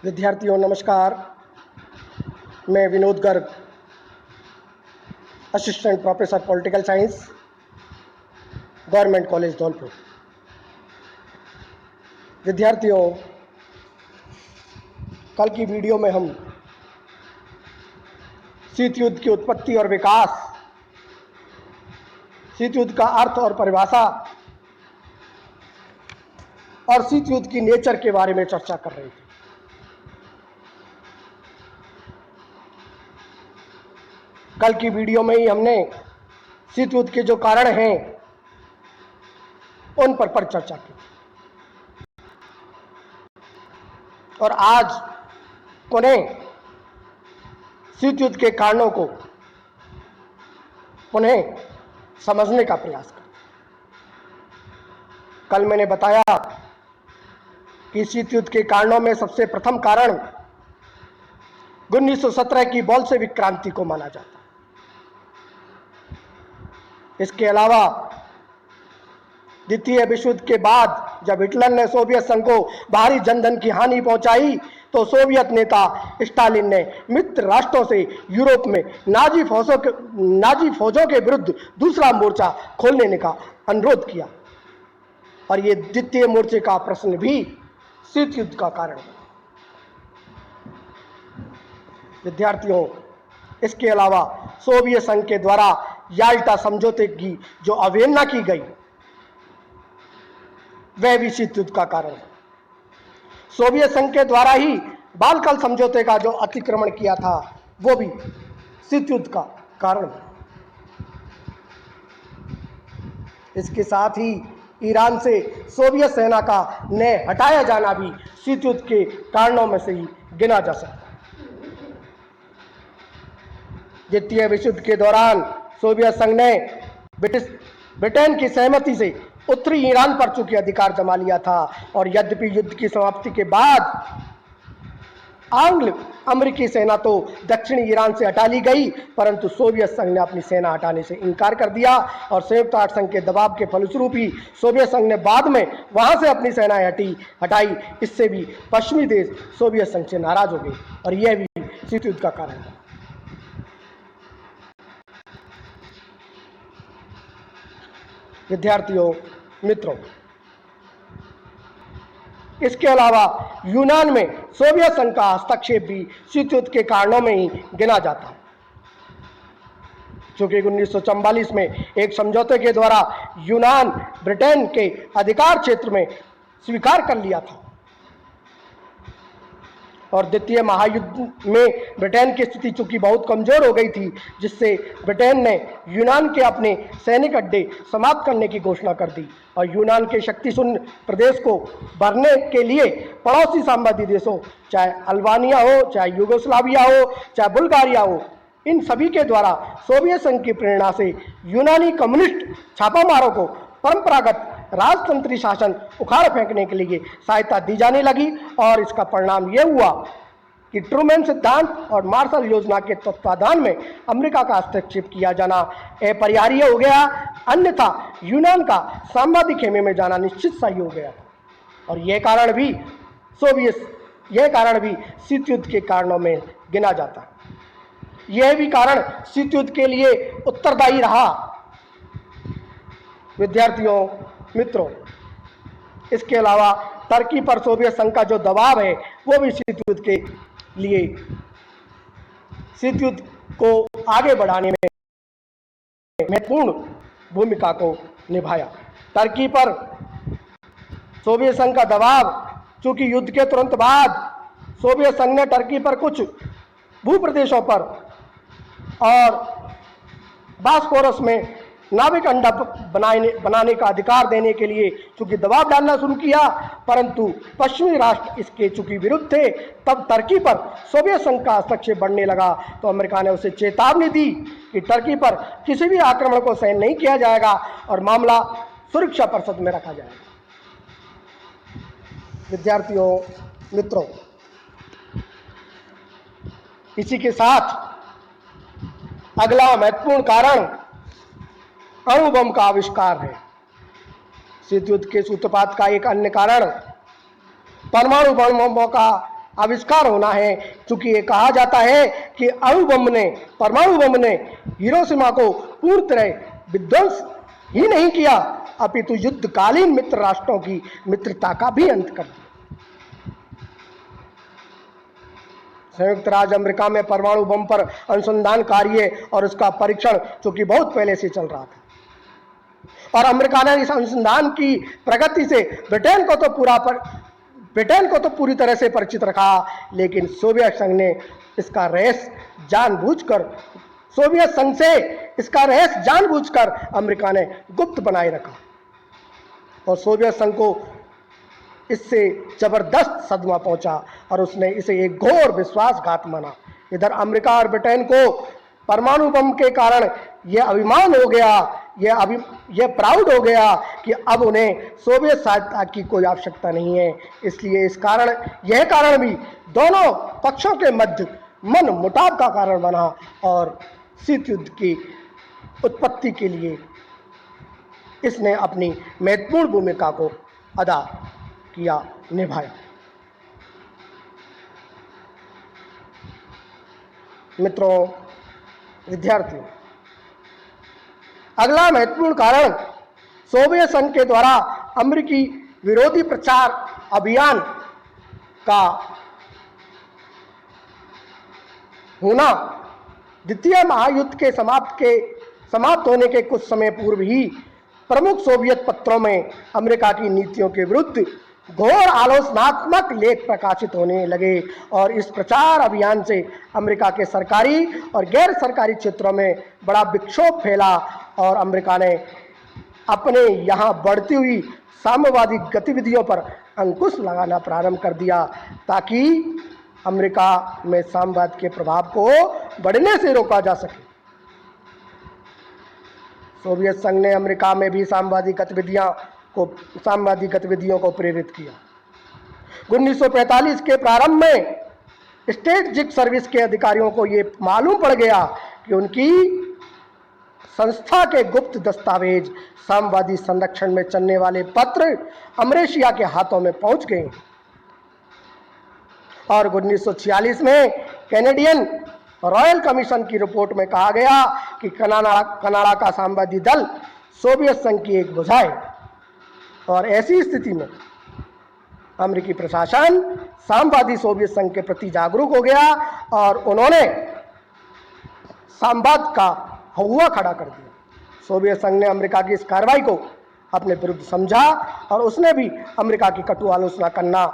विद्यार्थियों नमस्कार। मैं Vinod Garg, assistant professor political science, government college Dholpur. विद्यार्थियों, कल की वीडियो में हम शीत युद्ध की उत्पत्ति और विकास, शीत युद्ध का अर्थ और परिभाषा और शीत युद्ध की नेचर के बारे में चर्चा कर रहे थे। कल की वीडियो में ही हमने शीत युद्ध के जो कारण हैं उन पर चर्चा की और आज पुनः शीत युद्ध के कारणों को पुनः समझने का प्रयास करें। कल मैंने बताया कि शीत युद्ध के कारणों में सबसे प्रथम कारण 1917 की बोल्शेविक क्रांति को माना जाता है। इसके अलावा द्वितीय विश्व युद्ध के बाद जब हिटलर ने सोवियत संघ को भारी जनधन की हानि पहुंचाई तो सोवियत नेता स्टालिन ने मित्र राष्ट्रों से यूरोप में नाजी फौजों के विरुद्ध दूसरा मोर्चा खोलने का अनुरोध किया और ये द्वितीय मोर्चे का प्रश्न भी शीत युद्ध का कारण है। विद्यार्थियों, इसके अलावा सोवियत संघ के द्वारा याल्टा समझौते की जो अवहेलना की गई वह भी शीत युद्ध का कारण है। सोवियत संघ के द्वारा ही बालकल समझौते का जो अतिक्रमण किया था वो भी शीत युद्ध का कारण है। इसके साथ ही ईरान से सोवियत सेना का ने हटाया जाना भी शीत युद्ध के कारणों में से ही गिना जा सकता है। द्वितीय विश्व युद्ध के दौरान सोवियत संघ ने ब्रिटेन की सहमति से उत्तरी ईरान पर चूंकि अधिकार जमा लिया था और यद्यपि युद्ध की समाप्ति के बाद आंग्ल अमेरिकी सेना तो दक्षिणी ईरान से हटा ली गई, परंतु सोवियत संघ ने अपनी सेना हटाने से इनकार कर दिया और संयुक्त राष्ट्र संघ के दबाव के फलस्वरूप ही सोवियत संघ ने बाद में वहां से अपनी सेनाएं हटाई। इससे भी पश्चिमी देश सोवियत संघ से नाराज हो गए और यह भी शीत युद्ध का कारण है। विद्यार्थियों मित्रों, इसके अलावा यूनान में सोवियत संघ का हस्तक्षेप भी शीत युद्ध के कारणों में ही गिना जाता है, क्योंकि 1944 में एक समझौते के द्वारा यूनान ब्रिटेन के अधिकार क्षेत्र में स्वीकार कर लिया था और द्वितीय महायुद्ध में ब्रिटेन की स्थिति चूंकि बहुत कमजोर हो गई थी, जिससे ब्रिटेन ने यूनान के अपने सैनिक अड्डे समाप्त करने की घोषणा कर दी और यूनान के शक्तिशून्य प्रदेश को भरने के लिए पड़ोसी साम्राज्यवादी देशों, चाहे अल्बानिया हो, चाहे यूगोस्लाविया हो, चाहे बुल्गारिया हो, इन सभी के द्वारा सोवियत संघ की प्रेरणा से यूनानी कम्युनिस्ट छापामारों को परंपरागत राजतंत्री शासन उखाड़ फेंकने के लिए सहायता दी जाने लगी और इसका परिणाम यह हुआ कि ट्रूमैन सिद्धांत और मार्शल योजना के तत्वाधान में अमेरिका का हस्तक्षेप किया जाना अपरिहार्य हो गया, अन्यथा यूनान का साम्राज्य खेमे में जाना निश्चित सही हो गया और यह कारण भी शीत युद्ध के कारणों में गिना जाता है। यह भी कारण शीत युद्ध के लिए उत्तरदायी रहा। विद्यार्थियों मित्रों, इसके अलावा टर्की पर सोवियत संघ का जो दबाव है वो भी शीत युद्ध के लिए शीत युद्ध को आगे बढ़ाने में महत्वपूर्ण भूमिका को निभाया। टर्की पर सोवियत संघ का दबाव, चूंकि युद्ध के तुरंत बाद सोवियत संघ ने टर्की पर कुछ भूप्रदेशों पर और बास्फोरस में नाविक अड्डा बनाने का अधिकार देने के लिए चूंकि दबाव डालना शुरू किया, परंतु पश्चिमी राष्ट्र इसके चूंकि विरुद्ध थे, तब टर्की पर सोवियत संघ का हस्तक्षेप बढ़ने लगा तो अमेरिका ने उसे चेतावनी दी कि टर्की पर किसी भी आक्रमण को सहन नहीं किया जाएगा और मामला सुरक्षा परिषद में रखा जाएगा। विद्यार्थियों मित्रों, इसी के साथ अगला महत्वपूर्ण कारण अणु बम का आविष्कार है। शीत युद्ध के सूत्रपात का एक अन्य कारण परमाणु बमों का आविष्कार होना है, क्योंकि ये कहा जाता है कि परमाणु बम ने हिरोशिमा को पूर्ण तरह विध्वंस ही नहीं किया, अपितु युद्धकालीन मित्र राष्ट्रों की मित्रता का भी अंत कर दिया। संयुक्त राज्य अमेरिका में परमाणु बम पर अनुसंधान कार्य और उसका परीक्षण चूंकि बहुत पहले से चल रहा था, और अमेरिका ने इस अनुसंधान की प्रगति से ब्रिटेन को तो पूरी तरह से परिचित रखा, लेकिन सोवियत संघ से इसका रहस्य अमेरिका ने गुप्त बनाए रखा, और सोवियत संघ को इससे जबरदस्त सदमा पहुंचा और उसने इसे एक घोर विश्वासघात माना। इधर अमेरिका और ब्रिटेन को परमाणु बम के कारण यह अभिमान हो गया, यह प्राउड हो गया कि अब उन्हें सोवियत सहायता की कोई आवश्यकता नहीं है। इसलिए यह कारण भी दोनों पक्षों के मध्य मन मुटाव का कारण बना और शीत युद्ध की उत्पत्ति के लिए इसने अपनी महत्वपूर्ण भूमिका को अदा किया, निभाया। मित्रों, विद्यार्थियों, अगला महत्वपूर्ण कारण सोवियत संघ के द्वारा अमेरिकी विरोधी प्रचार अभियान का होना द्वितीय महायुद्ध के समाप्त होने के कुछ समय पूर्व ही प्रमुख सोवियत पत्रों में अमेरिका की नीतियों के विरुद्ध घोर आलोचनात्मक लेख प्रकाशित होने लगे, और इस प्रचार अभियान से अमेरिका के सरकारी और गैर सरकारी क्षेत्रों में बड़ा विक्षोभ फैला, और अमेरिका ने अपने यहाँ बढ़ती हुई साम्यवादी गतिविधियों पर अंकुश लगाना प्रारंभ कर दिया, ताकि अमेरिका में साम्यवाद के प्रभाव को बढ़ने से रोका जा सके। सोवियत संघ ने अमेरिका में भी साम्यवादी गतिविधियों को प्रेरित किया। 1945 के प्रारंभ में स्ट्रेटेजिक सर्विस के अधिकारियों को ये मालूम पड़ गया कि उनकी संस्था के गुप्त दस्तावेज साम्यवादी संरक्षण में चलने वाले पत्र अमरेशिया के हाथों में पहुंच गए, और 1946 में कैनेडियन रॉयल कमीशन की रिपोर्ट में कहा गया कि कनाडा का साम्यवादी दल सोवियत संघ की एक भुजा है, और ऐसी स्थिति में अमेरिकी प्रशासन साम्यवादी सोवियत संघ के प्रति जागरूक हो गया और उन्होंने साम्यवाद का हौवा खड़ा कर दिया। सोवियत संघ ने अमेरिका की इस कार्रवाई को अपने विरुद्ध समझा और उसने भी अमेरिका की कटु आलोचना करना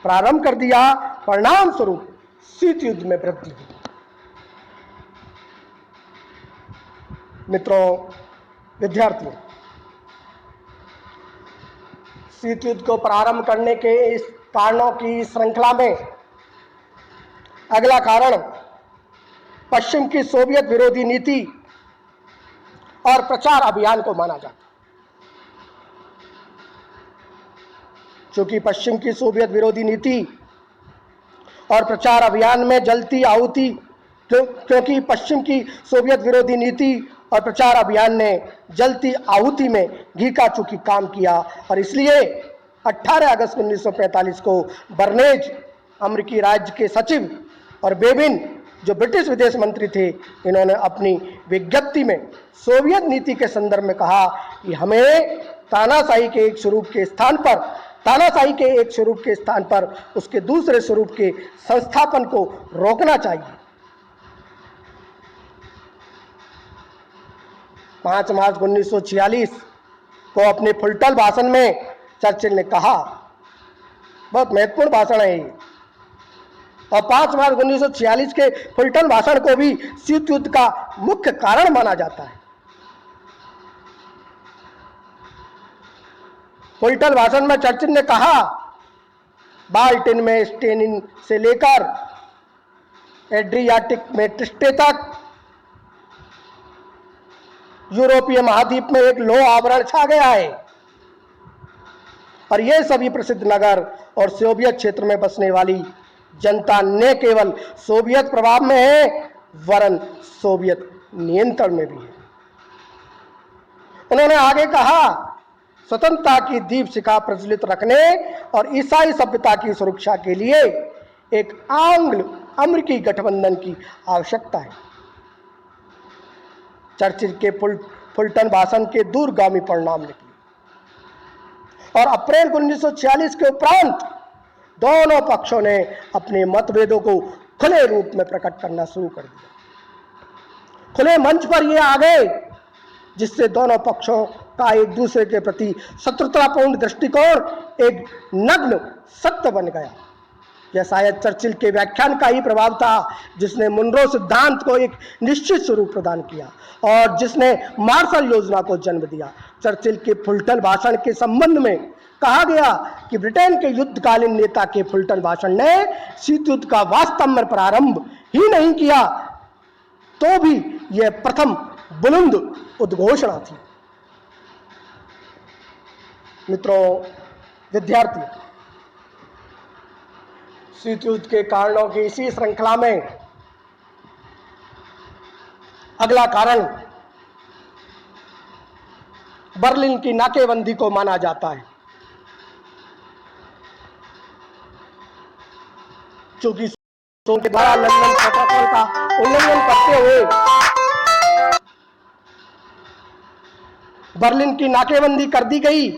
प्रारंभ कर दिया। परिणाम स्वरूप शीत युद्ध में वृद्धि हुई। मित्रों, विद्यार्थियों, शीत युद्ध को प्रारंभ करने के इस कारणों की श्रृंखला में अगला कारण पश्चिम की सोवियत विरोधी नीति और प्रचार अभियान को माना जाता है। चूंकि पश्चिम की सोवियत विरोधी नीति और प्रचार अभियान में जलती आहुति क्योंकि पश्चिम की सोवियत विरोधी नीति और प्रचार अभियान ने जलती आहुति में घी का चूंकि काम किया, और इसलिए 18 अगस्त 1945 को बर्नेज अमेरिकी राज्य के सचिव और बेबिन जो ब्रिटिश विदेश मंत्री थे, इन्होंने अपनी विज्ञप्ति में सोवियत नीति के संदर्भ में कहा कि हमें तानाशाही के एक स्वरूप के स्थान पर उसके दूसरे स्वरूप के संस्थापन को रोकना चाहिए। 5 मार्च 1946 को अपने फुलटन भाषण में चर्चिल ने कहा, बहुत महत्वपूर्ण भाषण है ये, और 5 मार्च 1946 के फुलटन भाषण को भी शीत युद्ध का मुख्य कारण माना जाता है। फुलटन भाषण में चर्चिल ने कहा, बाल्टिन में स्टेनिन से लेकर एड्रियाटिक में ट्रिस्टे तक यूरोपीय महाद्वीप में एक लौह आवरण छा गया है, और ये सभी प्रसिद्ध नगर और सोवियत क्षेत्र में बसने वाली जनता न केवल सोवियत प्रभाव में है वरन सोवियत नियंत्रण में भी है। उन्होंने आगे कहा, स्वतंत्रता की दीप शिखा प्रज्वलित रखने और ईसाई सभ्यता की सुरक्षा के लिए एक आंग्ल अमेरिकी गठबंधन की आवश्यकता है। चर्चिल के फुलटन भाषण के दूरगामी परिणाम निकले और अप्रैल 1946 के उपरांत दोनों पक्षों ने अपने मतभेदों को खुले रूप में प्रकट करना शुरू कर दिया। खुले मंच पर ये आ गए जिससे दोनों पक्षों का एक दूसरे के प्रति शत्रुतापूर्ण दृष्टिकोण एक नग्न सत्य बन गया। यह शायद चर्चिल के व्याख्यान का ही प्रभाव था जिसने मुनरो सिद्धांत को एक निश्चित स्वरूप प्रदान किया और जिसने मार्शल योजना को जन्म दिया। चर्चिल के फुलटन भाषण के संबंध में कहा गया कि ब्रिटेन के युद्धकालीन नेता के फुलटन भाषण ने शीत युद्ध का वास्तव में प्रारंभ ही नहीं किया, तो भी यह प्रथम बुलंद उद्घोषणा थी। मित्रों, विद्यार्थियों, शीत युद्ध के कारणों की इसी श्रृंखला में अगला कारण बर्लिन की नाकेबंदी को माना जाता है, क्योंकि के द्वारा लंदन प्रोटोकॉल का उल्लंघन करते हुए बर्लिन की नाकेबंदी कर दी गई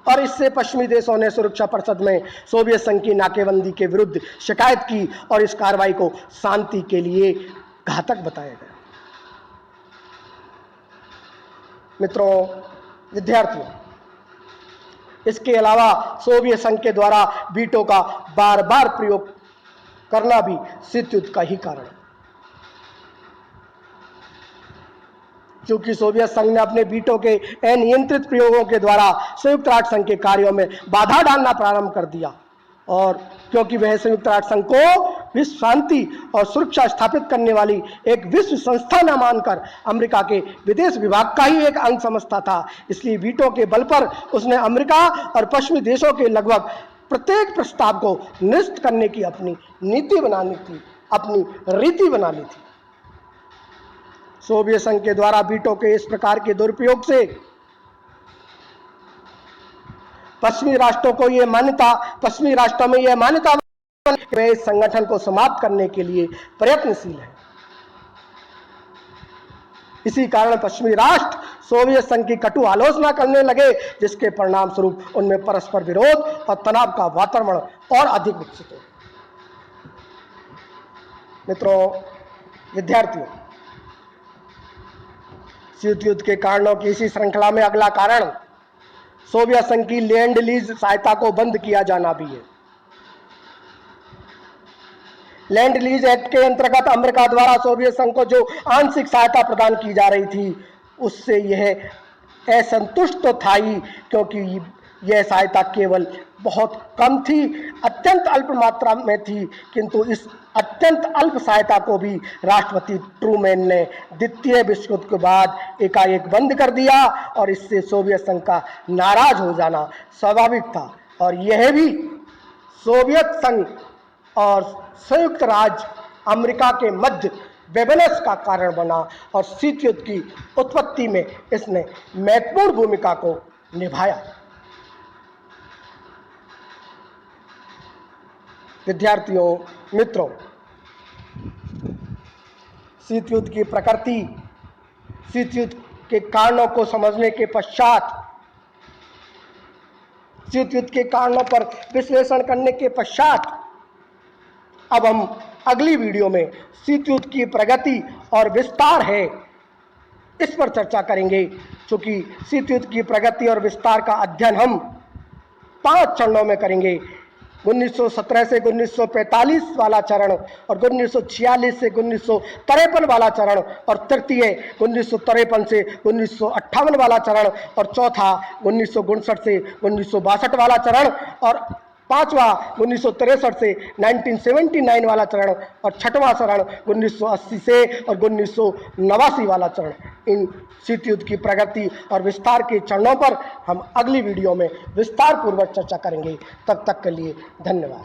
और इससे पश्चिमी देशों ने सुरक्षा परिषद में सोवियत संघ की नाकेबंदी के विरुद्ध शिकायत की और इस कार्रवाई को शांति के लिए घातक बताया गया। मित्रों, विद्यार्थियों, इसके अलावा सोवियत संघ के द्वारा वीटो का बार बार प्रयोग करना भी शीत युद्ध का ही कारण है, क्योंकि सोवियत संघ ने अपने वीटो के अनियंत्रित प्रयोगों के द्वारा संयुक्त राष्ट्र संघ के कार्यों में बाधा डालना प्रारंभ कर दिया और क्योंकि वह संयुक्त राष्ट्र संघ को विश्व शांति और सुरक्षा स्थापित करने वाली एक विश्व संस्था न मानकर अमेरिका के विदेश विभाग का ही एक अंग समझता था, इसलिए वीटो के बल पर उसने अमेरिका और पश्चिमी देशों के लगभग प्रत्येक प्रस्ताव को निरस्त करने की अपनी नीति बनानी थी, अपनी रीति बना ली थी। सोवियत संघ के द्वारा वीटो के इस प्रकार के दुरुपयोग से पश्चिमी राष्ट्रों में यह मान्यता वे इस संगठन को समाप्त करने के लिए प्रयत्नशील है। इसी कारण पश्चिमी राष्ट्र सोवियत संघ की कटु आलोचना करने लगे, जिसके परिणाम स्वरूप उनमें परस्पर विरोध और तनाव का वातावरण और अधिक विकसित हो। मित्रों, विद्यार्थियों, शीत युद्ध के कारणों की इसी श्रृंखला में अगला कारण सोवियत संघ की लैंड लीज सहायता को बंद किया जाना भी है। लैंड लीज एक्ट के अंतर्गत अमेरिका द्वारा सोवियत संघ को जो आंशिक सहायता प्रदान की जा रही थी, उससे यह असंतुष्ट तो था ही, क्योंकि यह सहायता केवल बहुत कम थी, अत्यंत अल्प मात्रा में थी, किंतु इस अत्यंत अल्प सहायता को भी राष्ट्रपति ट्रूमैन ने द्वितीय विश्व युद्ध के बाद एकाएक बंद कर दिया और इससे सोवियत संघ का नाराज हो जाना स्वाभाविक था और यह भी सोवियत संघ और संयुक्त राज्य अमेरिका के मध्य विभेदन का कारण बना और शीत युद्ध की उत्पत्ति में इसने महत्वपूर्ण भूमिका को निभाया। विद्यार्थियों, मित्रों, शीत युद्ध की प्रकृति, शीत युद्ध के कारणों को समझने के पश्चात, शीत युद्ध के कारणों पर विश्लेषण करने के पश्चात अब हम अगली वीडियो में शीत युद्ध की प्रगति और विस्तार है इस पर चर्चा करेंगे, क्योंकि शीत युद्ध की प्रगति और विस्तार का अध्ययन हम 5 चरणों में करेंगे। 1917 से 1945 वाला चरण और 1946 से 1953 वाला चरण और तृतीय 1953 से 1958 वाला चरण और चौथा 1959 से 1962 वाला चरण और पांचवा 1963 से 1979 वाला चरण और छठवां चरण 1980 से और 1989 वाला चरण। इन शीत युद्ध की प्रगति और विस्तार के चरणों पर हम अगली वीडियो में विस्तार पूर्वक चर्चा करेंगे। तब तक के लिए धन्यवाद।